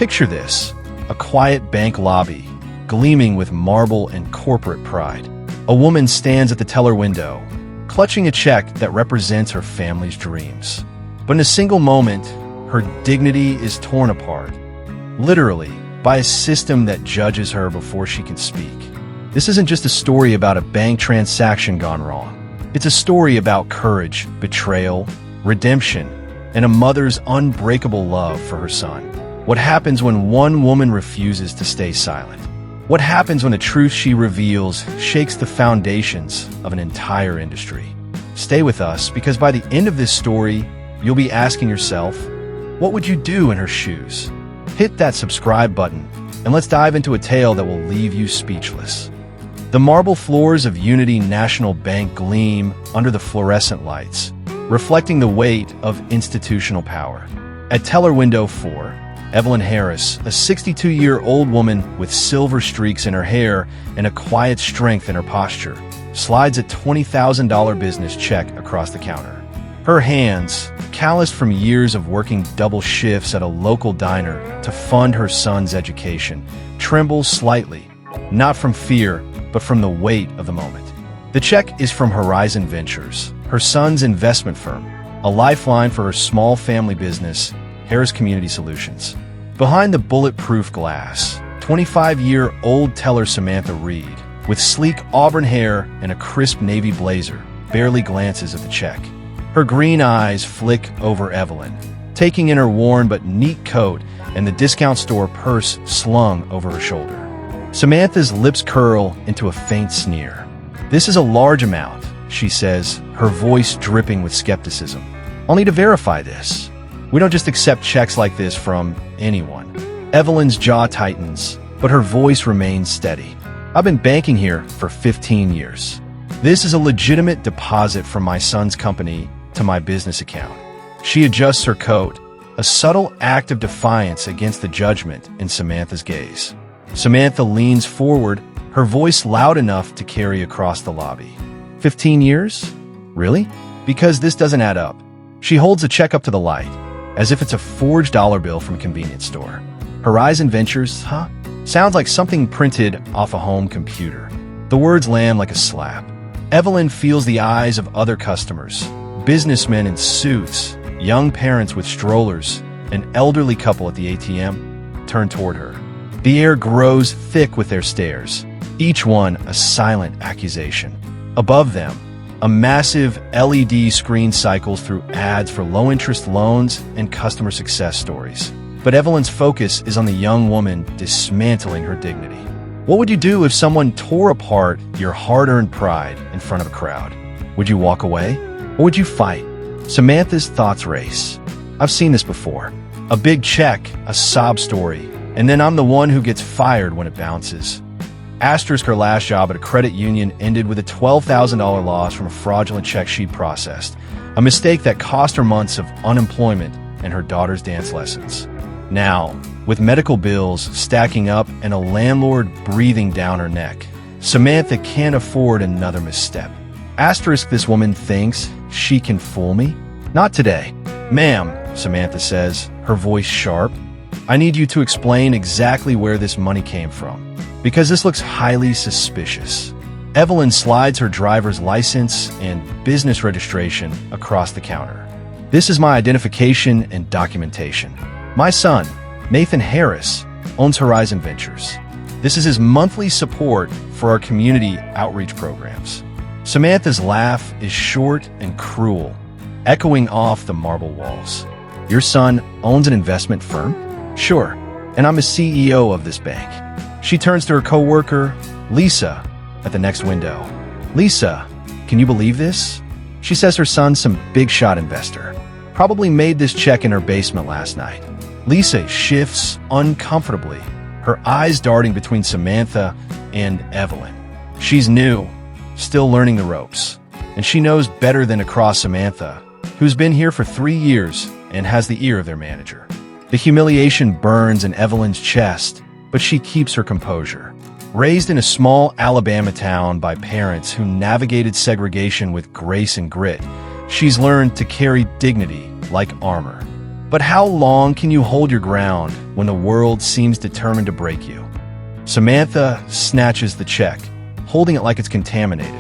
Picture this, a quiet bank lobby, gleaming with marble and corporate pride. A woman stands at the teller window, clutching a check that represents her family's dreams. But in a single moment, her dignity is torn apart, literally, by a system that judges her before she can speak. This isn't just a story about a bank transaction gone wrong. It's a story about courage, betrayal, redemption, and a mother's unbreakable love for her son. What happens when one woman refuses to stay silent? What happens when the truth she reveals shakes the foundations of an entire industry? Stay with us, because by the end of this story, you'll be asking yourself, what would you do in her shoes? Hit that subscribe button, and let's dive into a tale that will leave you speechless. The marble floors of Unity National Bank gleam under the fluorescent lights, reflecting the weight of institutional power. At teller window 4, Evelyn Harris, a 62-year-old woman with silver streaks in her hair and a quiet strength in her posture, slides a $20,000 business check across the counter. Her hands, calloused from years of working double shifts at a local diner to fund her son's education, tremble slightly, not from fear, but from the weight of the moment. The check is from Horizon Ventures, her son's investment firm, a lifeline for her small family business, Harris Community Solutions. Behind the bulletproof glass, 25-year-old teller Samantha Reed, with sleek auburn hair and a crisp navy blazer, barely glances at the check. Her green eyes flick over Evelyn, taking in her worn but neat coat and the discount store purse slung over her shoulder. Samantha's lips curl into a faint sneer. "This is a large amount," she says, her voice dripping with skepticism. "I'll need to verify this. We don't just accept checks like this from anyone." Evelyn's jaw tightens, but her voice remains steady. "I've been banking here for 15 years. This is a legitimate deposit from my son's company to my business account." She adjusts her coat, a subtle act of defiance against the judgment in Samantha's gaze. Samantha leans forward, her voice loud enough to carry across the lobby. 15 years? Really? Because this doesn't add up. She holds the check up to the light, as if it's a forged dollar bill from a convenience store. Horizon Ventures, huh? Sounds like something printed off a home computer. The words land like a slap. Evelyn feels the eyes of other customers, businessmen in suits, young parents with strollers, an elderly couple at the ATM, turn toward her. The air grows thick with their stares, each one a silent accusation. Above them, a massive LED screen cycles through ads for low-interest loans and customer success stories. But Evelyn's focus is on the young woman dismantling her dignity. What would you do if someone tore apart your hard-earned pride in front of a crowd? Would you walk away? Or would you fight? Samantha's thoughts race. I've seen this before. A big check, a sob story, and then I'm the one who gets fired when it bounces. Asterisk, her last job at a credit union ended with a $12,000 loss from a fraudulent check she'd processed, a mistake that cost her months of unemployment and her daughter's dance lessons. Now, with medical bills stacking up and a landlord breathing down her neck, Samantha can't afford another misstep. Asterisk, this woman thinks she can fool me? Not today. "Ma'am," Samantha says, her voice sharp, "I need you to explain exactly where this money came from, because this looks highly suspicious." Evelyn slides her driver's license and business registration across the counter. "This is my identification and documentation. My son, Nathan Harris, owns Horizon Ventures. This is his monthly support for our community outreach programs." Samantha's laugh is short and cruel, echoing off the marble walls. "Your son owns an investment firm?" "Sure, and I'm a CEO of this bank." She turns to her coworker, Lisa, at the next window. "Lisa, can you believe this?" She says her son's some big-shot investor. Probably made this check in her basement last night. Lisa shifts uncomfortably, her eyes darting between Samantha and Evelyn. She's new, still learning the ropes, and she knows better than to cross Samantha, who's been here for 3 years and has the ear of their manager. The humiliation burns in Evelyn's chest, but she keeps her composure. Raised in a small Alabama town by parents who navigated segregation with grace and grit, she's learned to carry dignity like armor. But how long can you hold your ground when the world seems determined to break you? Samantha snatches the check, holding it like it's contaminated.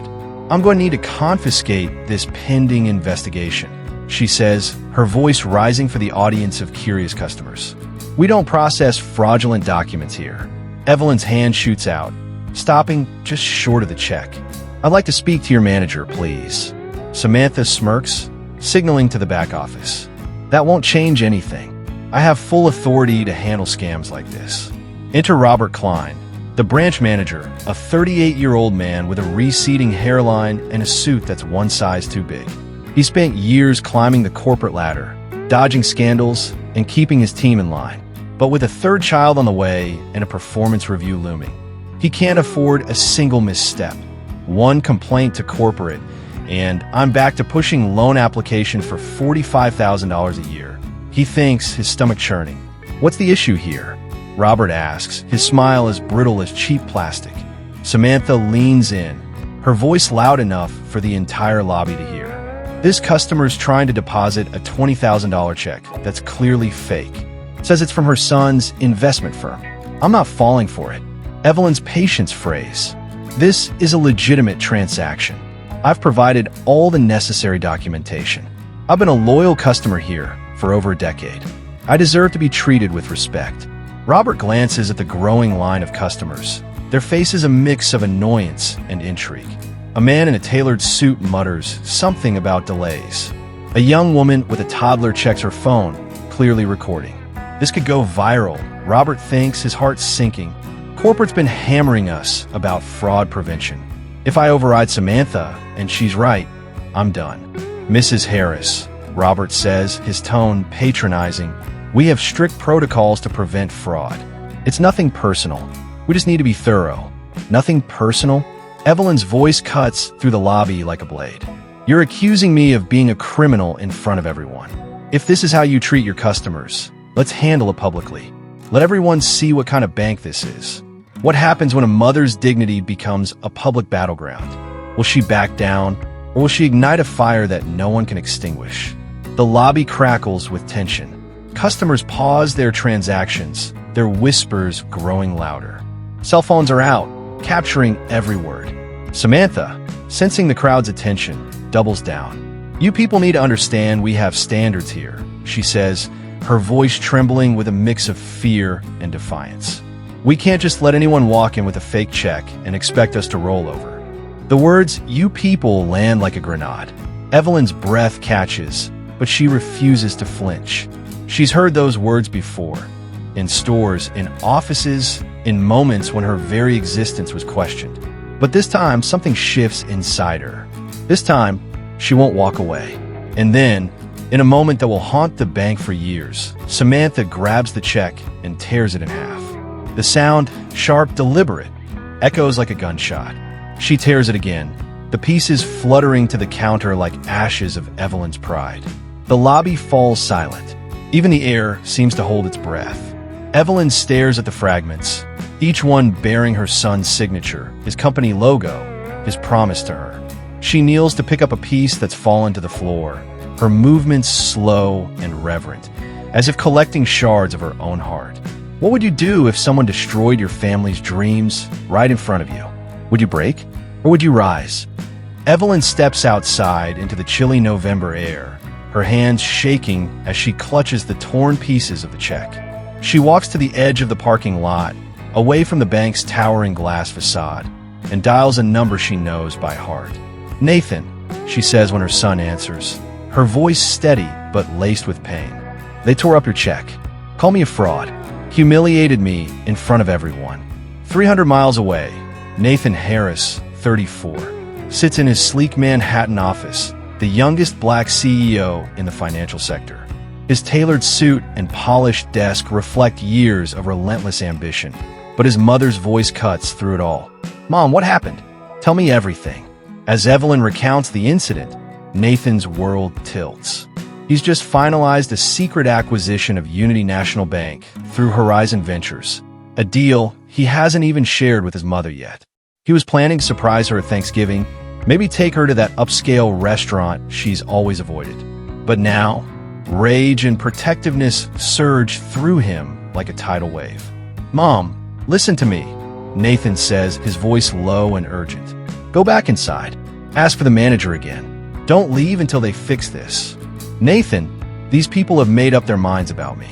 I'm going to need to confiscate this pending investigation, she says, her voice rising for the audience of curious customers. We don't process fraudulent documents here. Evelyn's hand shoots out, stopping just short of the check. I'd like to speak to your manager, please. Samantha smirks, signaling to the back office. That won't change anything. I have full authority to handle scams like this. Enter Robert Klein, the branch manager, a 38-year-old man with a receding hairline and a suit that's one size too big. He spent years climbing the corporate ladder, dodging scandals, and keeping his team in line. But with a third child on the way and a performance review looming, he can't afford a single misstep. One complaint to corporate, and I'm back to pushing loan application for $45,000 a year. He thinks, his stomach churning. What's the issue here? Robert asks, his smile as brittle as cheap plastic. Samantha leans in, her voice loud enough for the entire lobby to hear. This customer's trying to deposit a $20,000 check that's clearly fake. Says it's from her son's investment firm. I'm not falling for it. Evelyn's patience phrase. This is a legitimate transaction. I've provided all the necessary documentation. I've been a loyal customer here for over a decade. I deserve to be treated with respect. Robert glances at the growing line of customers, their faces a mix of annoyance and intrigue. A man in a tailored suit mutters something about delays. A young woman with a toddler checks her phone, clearly recording. This could go viral, Robert thinks, his heart sinking. Corporate's been hammering us about fraud prevention. If I override Samantha, and she's right, I'm done. Mrs. Harris, Robert says, his tone patronizing, we have strict protocols to prevent fraud. It's nothing personal. We just need to be thorough. Nothing personal? Evelyn's voice cuts through the lobby like a blade. You're accusing me of being a criminal in front of everyone. If this is how you treat your customers, let's handle it publicly. Let everyone see what kind of bank this is. What happens when a mother's dignity becomes a public battleground? Will she back down, or will she ignite a fire that no one can extinguish? The lobby crackles with tension. Customers pause their transactions, their whispers growing louder. Cell phones are out, capturing every word. Samantha, sensing the crowd's attention, doubles down. You people need to understand we have standards here, she says, her voice trembling with a mix of fear and defiance. We can't just let anyone walk in with a fake check and expect us to roll over. The words, you people, land like a grenade. Evelyn's breath catches, but she refuses to flinch. She's heard those words before, in stores, in offices, in moments when her very existence was questioned. But this time, something shifts inside her. This time, she won't walk away. And then, in a moment that will haunt the bank for years, Samantha grabs the check and tears it in half. The sound, sharp, deliberate, echoes like a gunshot. She tears it again, the pieces fluttering to the counter like ashes of Evelyn's pride. The lobby falls silent. Even the air seems to hold its breath. Evelyn stares at the fragments, each one bearing her son's signature, his company logo, his promise to her. She kneels to pick up a piece that's fallen to the floor, her movements slow and reverent, as if collecting shards of her own heart. What would you do if someone destroyed your family's dreams right in front of you? Would you break, or would you rise? Evelyn steps outside into the chilly November air, her hands shaking as she clutches the torn pieces of the check. She walks to the edge of the parking lot, away from the bank's towering glass facade, and dials a number she knows by heart. Nathan, she says when her son answers, her voice steady but laced with pain. They tore up your check. Call me a fraud. Humiliated me in front of everyone. 300 miles away, Nathan Harris, 34, sits in his sleek Manhattan office, the youngest black CEO in the financial sector. His tailored suit and polished desk reflect years of relentless ambition, but his mother's voice cuts through it all. Mom, what happened? Tell me everything. As Evelyn recounts the incident, Nathan's world tilts. He's just finalized a secret acquisition of Unity National Bank through Horizon Ventures, a deal he hasn't even shared with his mother yet. He was planning to surprise her at Thanksgiving, maybe take her to that upscale restaurant she's always avoided. But now, Rage and protectiveness surge through him like a tidal wave. "Mom, listen to me," Nathan says, his voice low and urgent. "Go back inside. Ask for the manager again. Don't leave until they fix this." "Nathan, these people have made up their minds about me.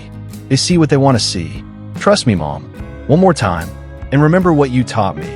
They see what they want to see. Trust me, Mom. One more time, and remember what you taught me.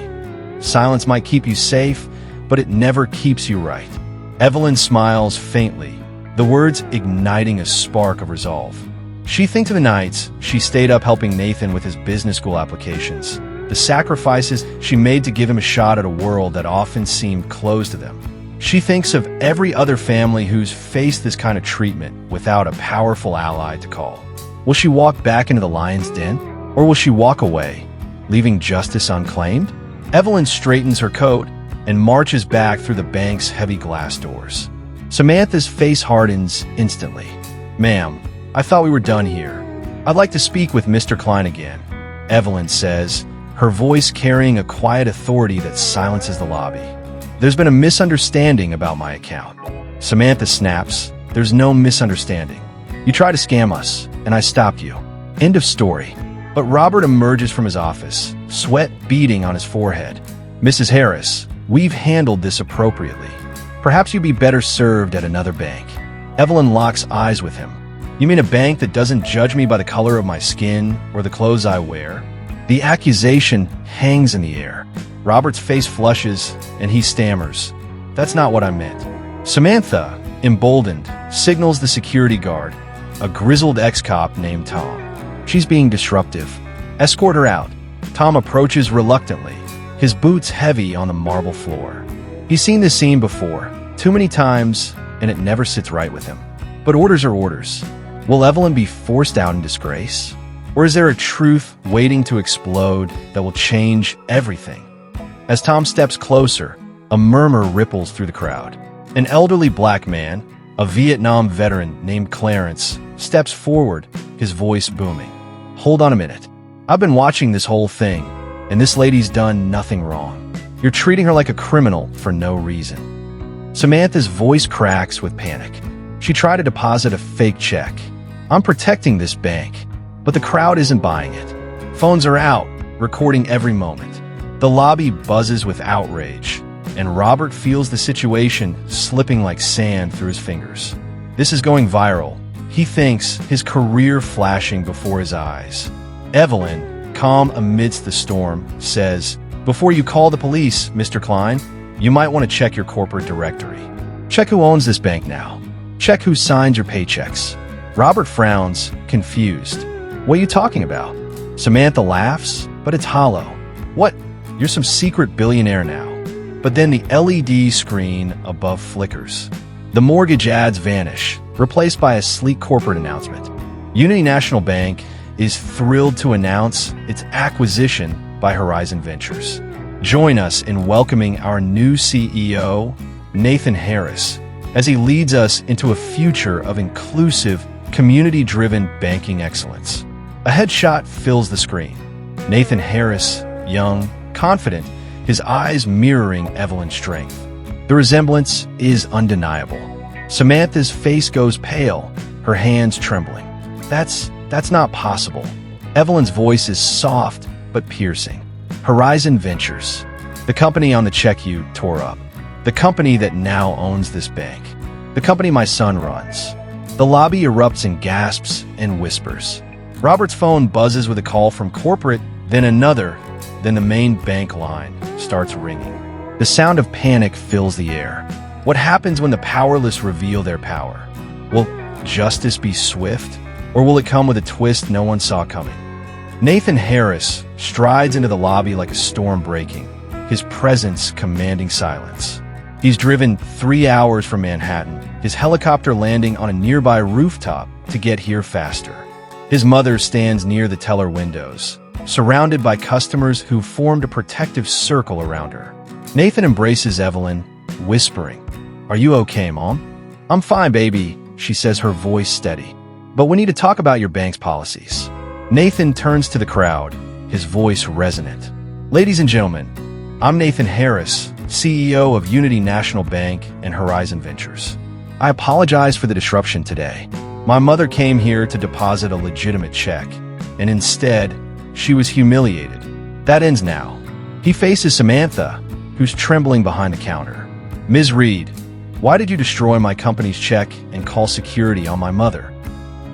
Silence might keep you safe, but it never keeps you right." Evelyn smiles faintly, the words igniting a spark of resolve. She thinks of the nights she stayed up helping Nathan with his business school applications, the sacrifices she made to give him a shot at a world that often seemed closed to them. She thinks of every other family who's faced this kind of treatment without a powerful ally to call. Will she walk back into the lion's den? Or will she walk away, leaving justice unclaimed? Evelyn straightens her coat and marches back through the bank's heavy glass doors. Samantha's face hardens instantly. "Ma'am, I thought we were done here. I'd like to speak with Mr. Klein again," Evelyn says, her voice carrying a quiet authority that silences the lobby. "There's been a misunderstanding about my account." Samantha snaps, "There's no misunderstanding. You tried to scam us, and I stopped you. End of story." But Robert emerges from his office, sweat beading on his forehead. "Mrs. Harris, we've handled this appropriately. Perhaps you'd be better served at another bank." Evelyn locks eyes with him. "You mean a bank that doesn't judge me by the color of my skin or the clothes I wear?" The accusation hangs in the air. Robert's face flushes, and he stammers, "That's not what I meant." Samantha, emboldened, signals the security guard, a grizzled ex-cop named Tom. "She's being disruptive. Escort her out." Tom approaches reluctantly, his boots heavy on the marble floor. He's seen this scene before, too many times, and it never sits right with him. But orders are orders. Will Evelyn be forced out in disgrace? Or is there a truth waiting to explode that will change everything? As Tom steps closer, a murmur ripples through the crowd. An elderly black man, a Vietnam veteran named Clarence, steps forward, his voice booming. "Hold on a minute. I've been watching this whole thing, and this lady's done nothing wrong. You're treating her like a criminal for no reason." Samantha's voice cracks with panic. She tried to deposit a fake check. "I'm protecting this bank." But the crowd isn't buying it. Phones are out, recording every moment. The lobby buzzes with outrage, and Robert feels the situation slipping like sand through his fingers. This is going viral. He thinks, his career flashing before his eyes. Evelyn, calm amidst the storm, says, "Before you call the police, Mr. Klein, you might want to check your corporate directory. Check who owns this bank now. Check who signs your paychecks." Robert frowns, confused. "What are you talking about?" Samantha laughs, but it's hollow. "What? You're some secret billionaire now." But then the LED screen above flickers. The mortgage ads vanish, replaced by a sleek corporate announcement. Unity National Bank is thrilled to announce its acquisition by Horizon Ventures. Join us in welcoming our new CEO, Nathan Harris, as he leads us into a future of inclusive, community-driven banking excellence. A headshot fills the screen. Nathan Harris, young, confident, his eyes mirroring Evelyn's strength. The resemblance is undeniable. Samantha's face goes pale, her hands trembling. That's not possible." Evelyn's voice is soft but piercing. "Horizon Ventures, the company on the check you tore up. The company that now owns this bank. The company my son runs." The lobby erupts in gasps and whispers. Robert's phone buzzes with a call from corporate, then another, then the main bank line starts ringing. The sound of panic fills the air. What happens when the powerless reveal their power? Will justice be swift, or will it come with a twist no one saw coming? Nathan Harris strides into the lobby like a storm breaking, his presence commanding silence. He's driven 3 hours from Manhattan, his helicopter landing on a nearby rooftop to get here faster. His mother stands near the teller windows, surrounded by customers who formed a protective circle around her. Nathan embraces Evelyn, whispering, "Are you okay, Mom?" "I'm fine, baby," she says, her voice steady. "But we need to talk about your bank's policies." Nathan turns to the crowd, his voice resonant. "Ladies and gentlemen, I'm Nathan Harris, CEO of Unity National Bank and Horizon Ventures. I apologize for the disruption today. My mother came here to deposit a legitimate check, and instead, she was humiliated. That ends now. He faces Samantha, who's trembling behind the counter. Ms. Reed, why did you destroy my company's check and call security on my mother?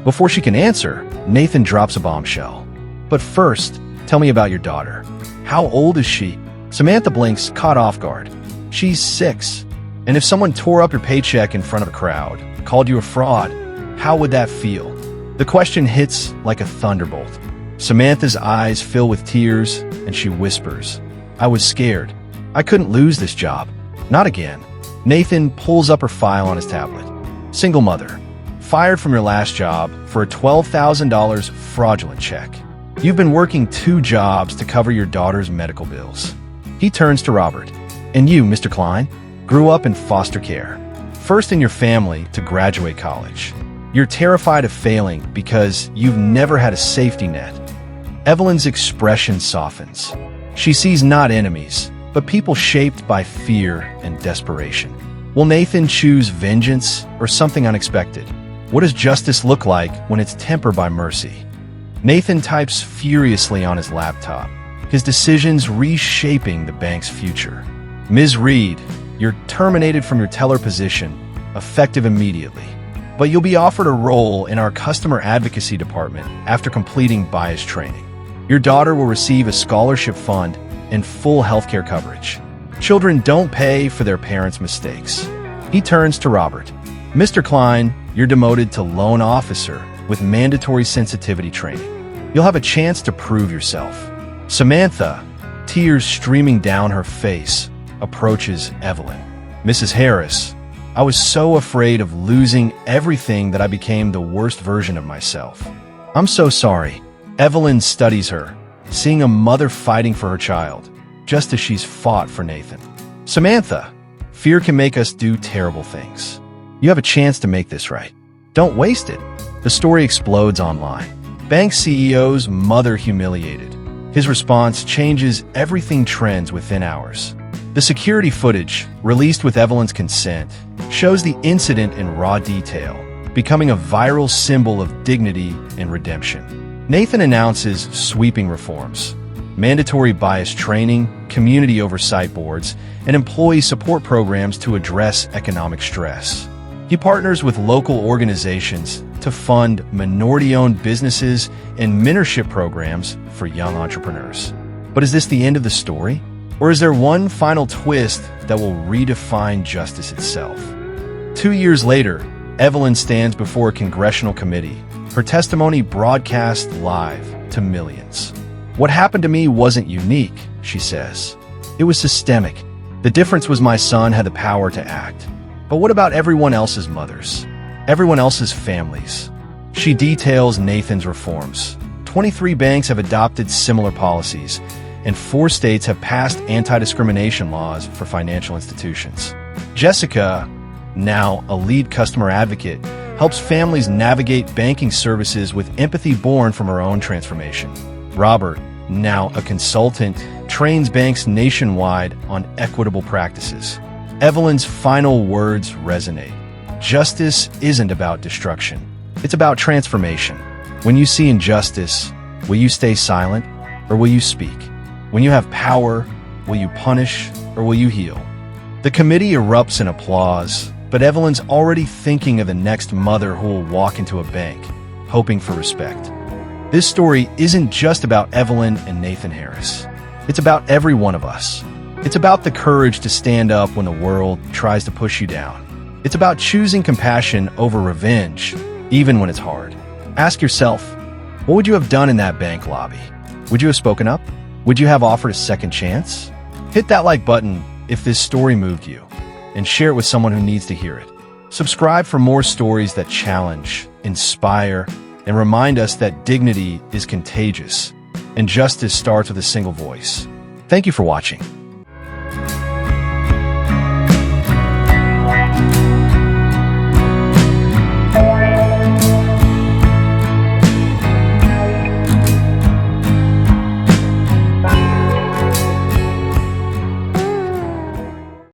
Before she can answer, Nathan drops a bombshell. But first, tell me about your daughter. How old is she? Samantha blinks, caught off guard. She's 6. And if someone tore up your paycheck in front of a crowd, called you a fraud, how would that feel? The question hits like a thunderbolt. Samantha's eyes fill with tears, and she whispers, I was scared. I couldn't lose this job. Not again. Nathan pulls up her file on his tablet. Single mother. Fired from your last job for a $12,000 fraudulent check. You've been working 2 jobs to cover your daughter's medical bills. He turns to Robert. And you, Mr. Klein, grew up in foster care. First in your family to graduate college. You're terrified of failing because you've never had a safety net. Evelyn's expression softens. She sees not enemies, but people shaped by fear and desperation. Will Nathan choose vengeance or something unexpected? What does justice look like when it's tempered by mercy? Nathan types furiously on his laptop, his decisions reshaping the bank's future. Ms. Reed, you're terminated from your teller position, effective immediately. But you'll be offered a role in our customer advocacy department after completing bias training. Your daughter will receive a scholarship fund and full healthcare coverage. Children don't pay for their parents' mistakes. He turns to Robert. Mr. Klein, you're demoted to loan officer with mandatory sensitivity training. You'll have a chance to prove yourself. Samantha, tears streaming down her face, approaches Evelyn. Mrs. Harris, I was so afraid of losing everything that I became the worst version of myself. I'm so sorry. Evelyn studies her, seeing a mother fighting for her child, just as she's fought for Nathan. Samantha, fear can make us do terrible things. You have a chance to make this right. Don't waste it. The story explodes online. Bank CEO's mother humiliated. His response changes everything trends within hours. The security footage, released with Evelyn's consent, shows the incident in raw detail, becoming a viral symbol of dignity and redemption. Nathan announces sweeping reforms, mandatory bias training, community oversight boards, and employee support programs to address economic stress. He partners with local organizations to fund minority-owned businesses and mentorship programs for young entrepreneurs. But is this the end of the story? Or is there one final twist that will redefine justice itself? 2 years later, Evelyn stands before a congressional committee, her testimony broadcast live to millions. What happened to me wasn't unique, she says. It was systemic. The difference was my son had the power to act. But what about everyone else's mothers? Everyone else's families? She details Nathan's reforms. 23 banks have adopted similar policies, and 4 states have passed anti-discrimination laws for financial institutions. Jessica, now a lead customer advocate, helps families navigate banking services with empathy born from her own transformation. Robert, now a consultant, trains banks nationwide on equitable practices. Evelyn's final words resonate. Justice isn't about destruction. It's about transformation. When you see injustice, will you stay silent or will you speak? When you have power, will you punish or will you heal? The committee erupts in applause, but Evelyn's already thinking of the next mother who will walk into a bank, hoping for respect. This story isn't just about Evelyn and Nathan Harris. It's about every one of us. It's about the courage to stand up when the world tries to push you down. It's about choosing compassion over revenge, even when it's hard. Ask yourself, what would you have done in that bank lobby? Would you have spoken up? Would you have offered a second chance? Hit that like button if this story moved you, and share it with someone who needs to hear it. Subscribe for more stories that challenge, inspire, and remind us that dignity is contagious, and justice starts with a single voice. Thank you for watching.